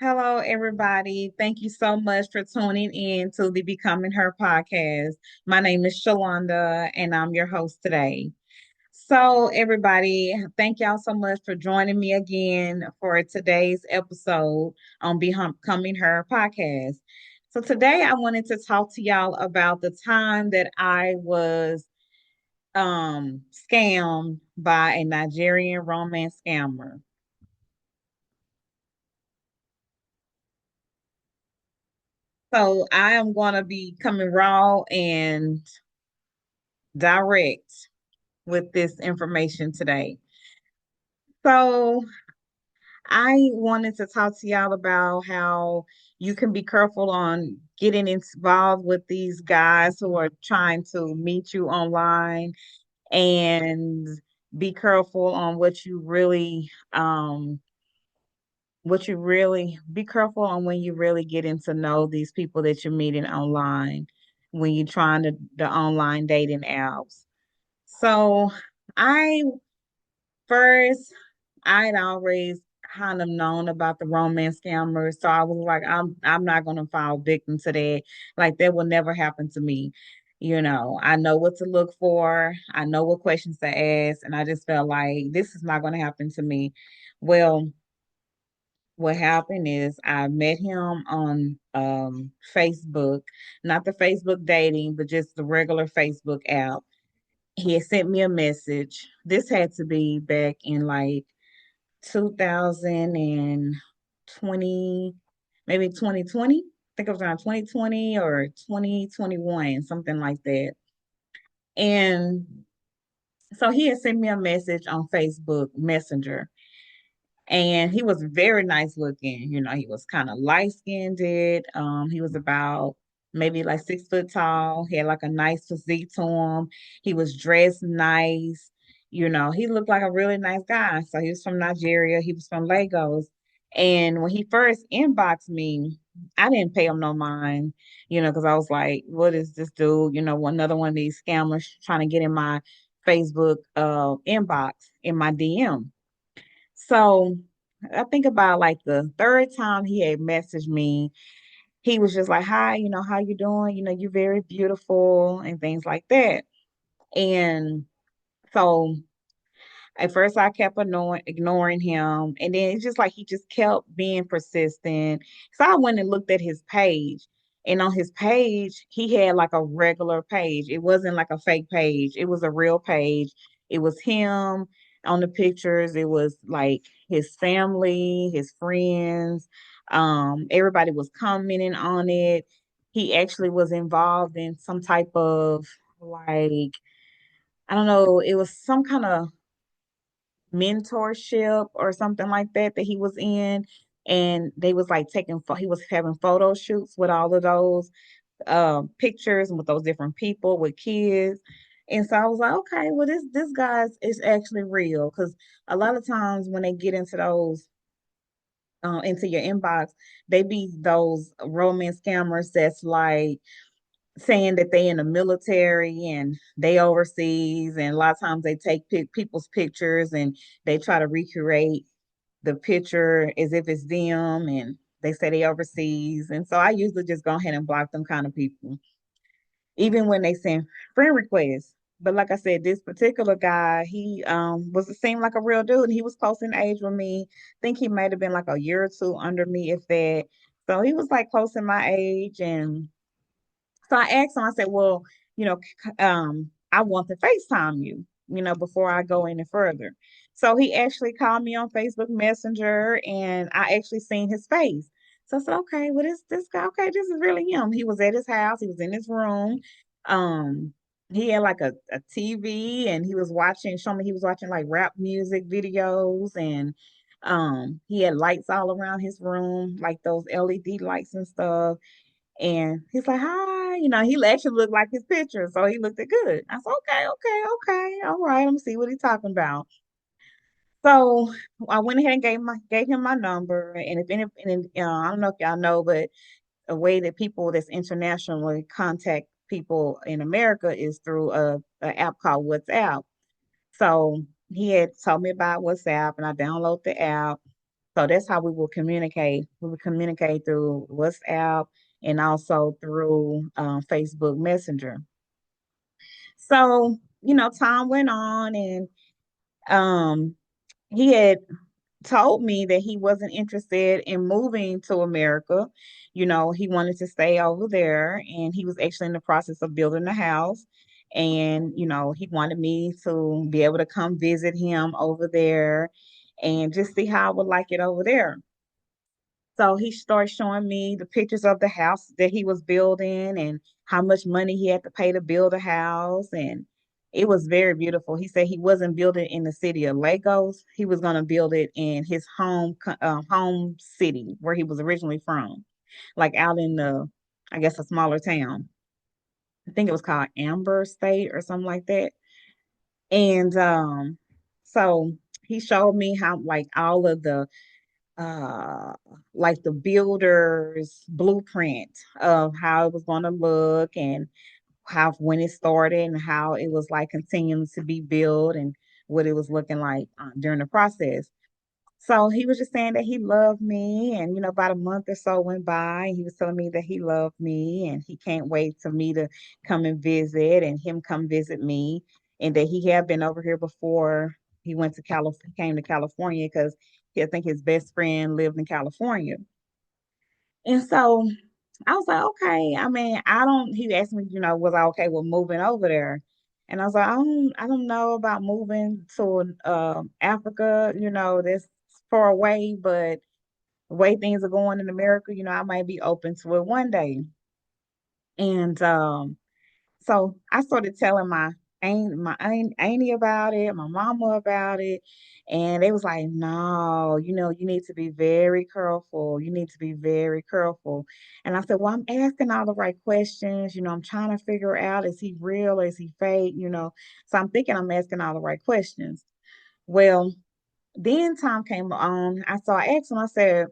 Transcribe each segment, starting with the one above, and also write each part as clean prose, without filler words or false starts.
Hello, everybody. Thank you so much for tuning in to the Becoming Her podcast. My name is Shalonda, and I'm your host today. So, everybody, thank y'all so much for joining me again for today's episode on Becoming Her podcast. So, today I wanted to talk to y'all about the time that I was scammed by a Nigerian romance scammer. So I am going to be coming raw and direct with this information today. So I wanted to talk to y'all about how you can be careful on getting involved with these guys who are trying to meet you online and be careful on what you really be careful on when you really getting to know these people that you're meeting online when you're trying the online dating apps. So I first I'd always kind of known about the romance scammers. So I was like, I'm not gonna fall victim to that. Like that will never happen to me. I know what to look for. I know what questions to ask. And I just felt like this is not gonna happen to me. Well, what happened is I met him on Facebook, not the Facebook dating, but just the regular Facebook app. He had sent me a message. This had to be back in like 2020, maybe 2020. I think it was around 2020 or 2021, something like that. And so he had sent me a message on Facebook Messenger. And he was very nice looking. He was kind of light skinned. He was about maybe like 6 foot tall. He had like a nice physique to him. He was dressed nice. He looked like a really nice guy. So he was from Nigeria. He was from Lagos. And when he first inboxed me, I didn't pay him no mind, because I was like, what is this dude? Another one of these scammers trying to get in my Facebook inbox in my DM. So I think about like the third time he had messaged me, he was just like, "Hi, how you doing? You're very beautiful," and things like that. And so at first I kept ignoring him, and then it's just like he just kept being persistent. So I went and looked at his page, and on his page, he had like a regular page. It wasn't like a fake page. It was a real page. It was him on the pictures. It was like his family, his friends. Everybody was commenting on it. He actually was involved in some type of like, I don't know, it was some kind of mentorship or something like that he was in, and they was like he was having photo shoots with all of those pictures and with those different people with kids. And so I was like, okay, well, this guy's is actually real, because a lot of times when they get into those into your inbox, they be those romance scammers that's like saying that they in the military and they overseas, and a lot of times they take people's pictures and they try to recreate the picture as if it's them, and they say they overseas. And so I usually just go ahead and block them kind of people, even when they send friend requests. But like I said, this particular guy, he was seemed like a real dude, and he was close in age with me. I think he might have been like a year or two under me, if that. So he was like close in my age. And so I asked him, I said, well, I want to FaceTime you, before I go any further. So he actually called me on Facebook Messenger, and I actually seen his face. So I said, okay, well, this guy, okay, this is really him. He was at his house, he was in his room. Um, he had like a TV, and he was watching, showing me he was watching like rap music videos, and he had lights all around his room, like those LED lights and stuff. And he's like, hi, he actually looked like his picture. So he looked good. I said, okay, okay, okay. All right. Let me see what he's talking about. So I went ahead and gave him my number. And if any, and I don't know if y'all know, but a way that people that's internationally contact people in America is through a app called WhatsApp. So he had told me about WhatsApp, and I downloaded the app. So that's how we will communicate. We would communicate through WhatsApp and also through Facebook Messenger. So, time went on, and um, he had told me that he wasn't interested in moving to America. He wanted to stay over there, and he was actually in the process of building a house. And, he wanted me to be able to come visit him over there and just see how I would like it over there. So he started showing me the pictures of the house that he was building and how much money he had to pay to build a house. And it was very beautiful. He said he wasn't building in the city of Lagos. He was going to build it in his home city where he was originally from, like out in I guess, a smaller town. I think it was called Amber State or something like that. And so he showed me how, like, all of the uh like the builder's blueprint of how it was going to look, and how when it started and how it was like continuing to be built, and what it was looking like during the process. So he was just saying that he loved me, and about a month or so went by, and he was telling me that he loved me, and he can't wait for me to come and visit, and him come visit me, and that he had been over here before he went to California, came to California, because I think his best friend lived in California. And so I was like, okay. I mean, I don't. He asked me, was I okay with moving over there? And I was like, I don't know about moving to Africa. That's far away, but the way things are going in America, I might be open to it one day. And so I started telling my auntie about it, my mama about it, and they was like, "No, you need to be very careful. You need to be very careful." And I said, "Well, I'm asking all the right questions. I'm trying to figure out, is he real or is he fake? So I'm thinking I'm asking all the right questions." Well, then time came on. I asked him. I said,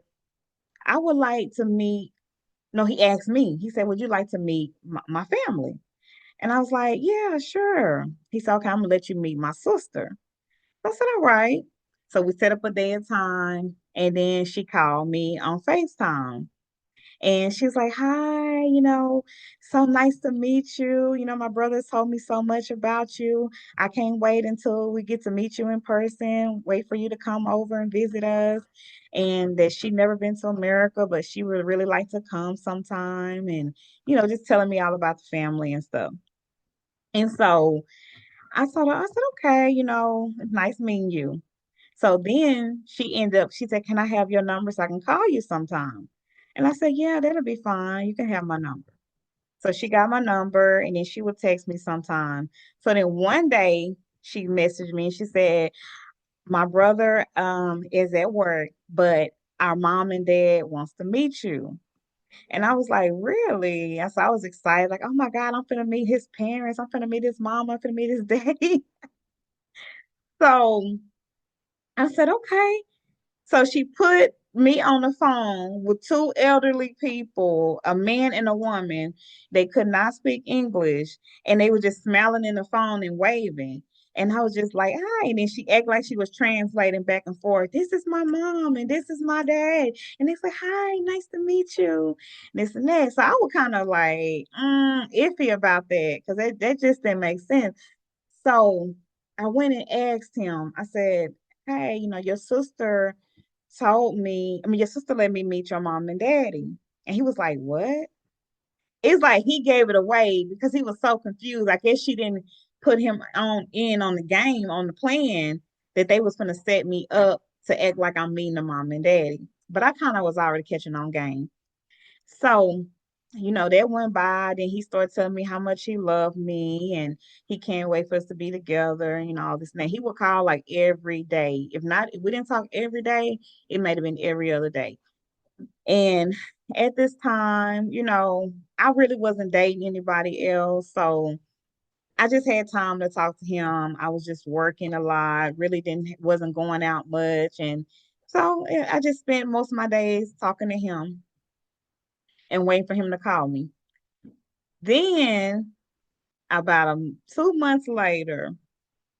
"I would like to meet." No, he asked me. He said, "Would you like to meet my family?" And I was like, "Yeah, sure." He said, "Okay, I'm gonna let you meet my sister." I said, "All right." So we set up a day and time, and then she called me on FaceTime. And she was like, "Hi, so nice to meet you. My brother told me so much about you. I can't wait until we get to meet you in person, wait for you to come over and visit us." And that she'd never been to America, but she would really like to come sometime. And, just telling me all about the family and stuff. And so I said, "Okay, it's nice meeting you." So then she said, "Can I have your number so I can call you sometime?" And I said, "Yeah, that'll be fine. You can have my number." So she got my number, and then she would text me sometime. So then one day she messaged me and she said, "My brother is at work, but our mom and dad wants to meet you." And I was like, "Really?" So I was excited, like, "Oh my God, I'm gonna meet his parents. I'm gonna meet his mom. I'm gonna meet his daddy." So I said, "Okay." So she put me on the phone with two elderly people, a man and a woman. They could not speak English, and they were just smiling in the phone and waving. And I was just like, "Hi." And then she acted like she was translating back and forth. "This is my mom, and this is my dad." And they said, "Hi, nice to meet you." This and that. So I was kind of like iffy about that, because that just didn't make sense. So I went and asked him. I said, "Hey, your sister your sister let me meet your mom and daddy." And he was like, "What?" It's like he gave it away because he was so confused. I guess she didn't put him on the game, on the plan, that they was gonna set me up to act like I'm meeting the mom and daddy. But I kind of was already catching on game. So, that went by. Then he started telling me how much he loved me, and he can't wait for us to be together, all this and that. He would call like every day. If we didn't talk every day, it might have been every other day. And at this time, I really wasn't dating anybody else. So I just had time to talk to him. I was just working a lot, really wasn't going out much. And so I just spent most of my days talking to him and waiting for him to call me. Then about 2 months later,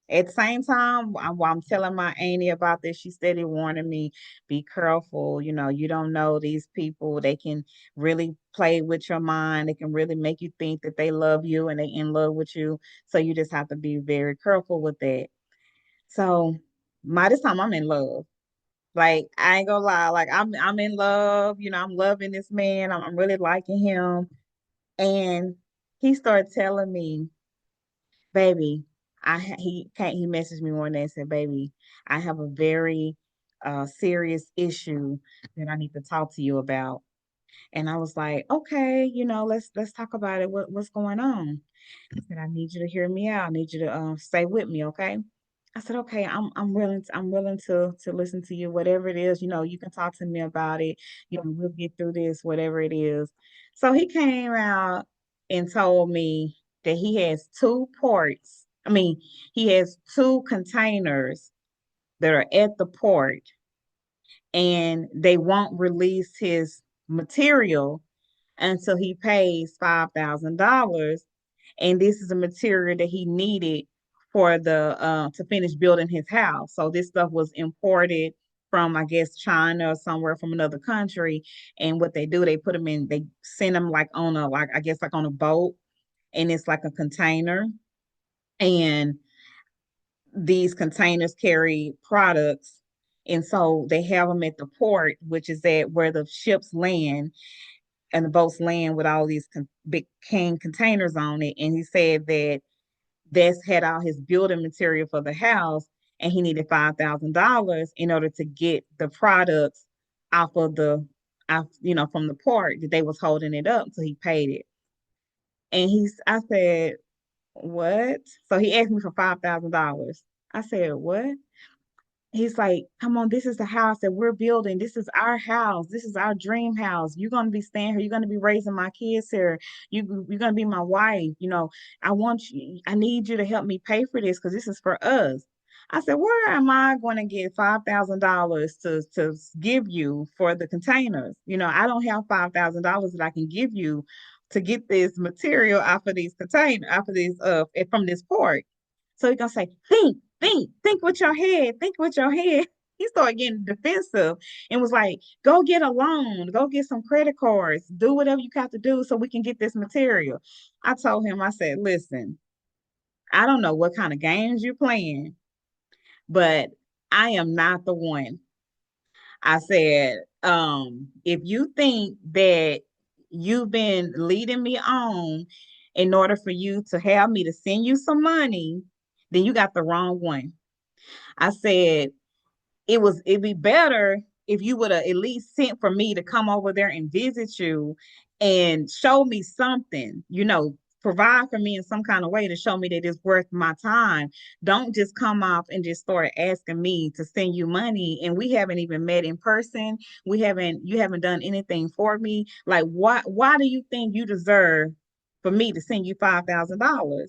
At the same time, while I'm telling my auntie about this, she steady warning me, be careful. You know, you don't know these people. They can really play with your mind. They can really make you think that they love you and they in love with you. So you just have to be very careful with that. So by this time I'm in love. Like I ain't gonna lie, like I'm in love, you know, I'm loving this man. I'm really liking him. And he started telling me, baby, he messaged me one day and said, baby, I have a very serious issue that I need to talk to you about. And I was like, okay, you know, let's talk about it. What's going on? He said, I need you to hear me out. I need you to stay with me, okay? I said, okay, I'm willing to listen to you, whatever it is, you know, you can talk to me about it. You know, we'll get through this, whatever it is. So he came out and told me that he has two ports. I mean, he has two containers that are at the port and they won't release his material until he pays $5,000. And this is a material that he needed for the to finish building his house. So this stuff was imported from, I guess, China or somewhere from another country. And what they do, they put them in, they send them like on a, like I guess like on a boat, and it's like a container. And these containers carry products. And so they have them at the port, which is at where the ships land and the boats land with all these big can containers on it. And he said that that's had all his building material for the house, and he needed $5,000 in order to get the products off of the, off, you know, from the port that they was holding it up, so he paid it. And I said, what? So he asked me for $5,000. I said, what? He's like, come on, this is the house that we're building. This is our house. This is our dream house. You're gonna be staying here. You're gonna be raising my kids here. You're gonna be my wife. You know, I want you, I need you to help me pay for this because this is for us. I said, where am I going to get $5,000 to give you for the containers? You know, I don't have $5,000 that I can give you to get this material off of these containers, off of these from this port. So he's gonna say, think with your head, think with your head. He started getting defensive and was like, go get a loan, go get some credit cards, do whatever you got to do so we can get this material. I told him, I said, listen, I don't know what kind of games you're playing, but I am not the one. I said, if you think that you've been leading me on in order for you to have me to send you some money, then you got the wrong one. I said, it'd be better if you would have at least sent for me to come over there and visit you and show me something, you know, provide for me in some kind of way to show me that it's worth my time. Don't just come off and just start asking me to send you money and we haven't even met in person. You haven't done anything for me. Like why do you think you deserve for me to send you $5,000?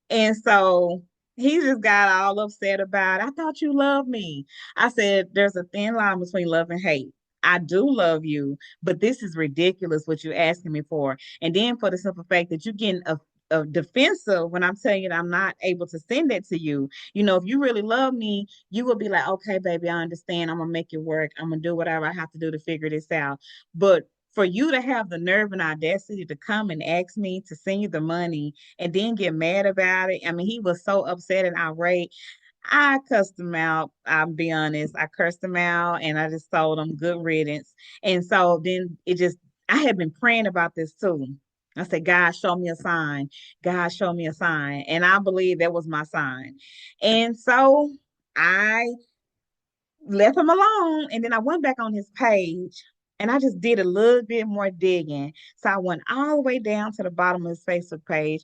And so he just got all upset about it. I thought you loved me. I said, there's a thin line between love and hate. I do love you, but this is ridiculous what you're asking me for. And then for the simple fact that you're getting a defensive when I'm telling you that I'm not able to send that to you. You know, if you really love me, you will be like, okay, baby, I understand. I'm gonna make it work. I'm gonna do whatever I have to do to figure this out. But for you to have the nerve and audacity to come and ask me to send you the money and then get mad about it. I mean, he was so upset and irate. I cussed him out. I'll be honest. I cursed him out and I just told him good riddance. And so then I had been praying about this too. I said, God, show me a sign. God, show me a sign. And I believe that was my sign. And so I left him alone. And then I went back on his page and I just did a little bit more digging. So I went all the way down to the bottom of his Facebook page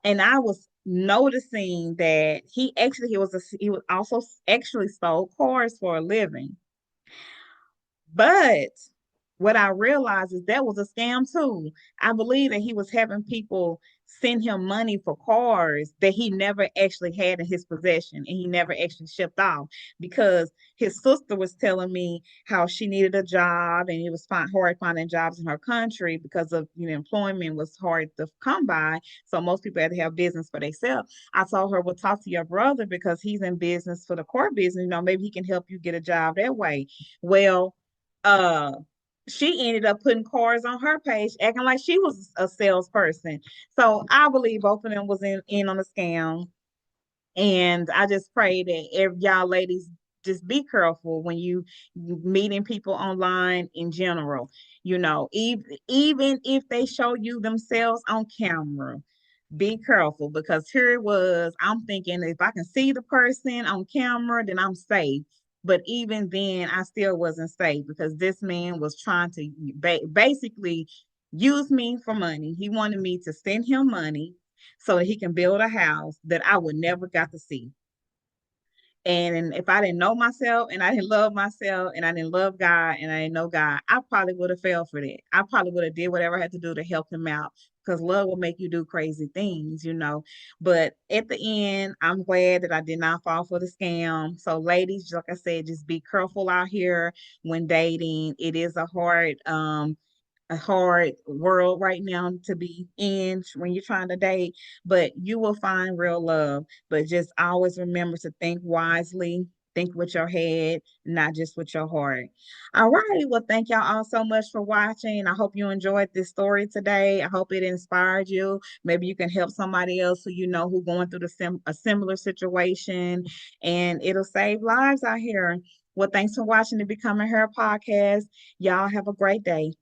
and I was noticing that he was also actually sold cars for a living. But what I realized is that was a scam too. I believe that he was having people send him money for cars that he never actually had in his possession and he never actually shipped off, because his sister was telling me how she needed a job and it was hard finding jobs in her country because of, employment was hard to come by. So most people had to have business for themselves. I told her, well, talk to your brother because he's in business for the car business. Maybe he can help you get a job that way. Well, uh, she ended up putting cars on her page, acting like she was a salesperson. So I believe both of them was in on the scam. And I just pray that y'all ladies just be careful when you meeting people online in general. Even if they show you themselves on camera, be careful, because here it was. I'm thinking if I can see the person on camera, then I'm safe. But even then, I still wasn't safe because this man was trying to basically use me for money. He wanted me to send him money so that he can build a house that I would never got to see. And if I didn't know myself and I didn't love myself and I didn't love God and I didn't know God, I probably would have fell for that. I probably would have did whatever I had to do to help him out, because love will make you do crazy things. But at the end, I'm glad that I did not fall for the scam. So ladies, like I said, just be careful out here when dating. It is a hard world right now to be in when you're trying to date, but you will find real love. But just always remember to think wisely, think with your head, not just with your heart. All right. Well, thank y'all all so much for watching. I hope you enjoyed this story today. I hope it inspired you. Maybe you can help somebody else who who's going through a similar situation, and it'll save lives out here. Well, thanks for watching the Becoming Her podcast. Y'all have a great day.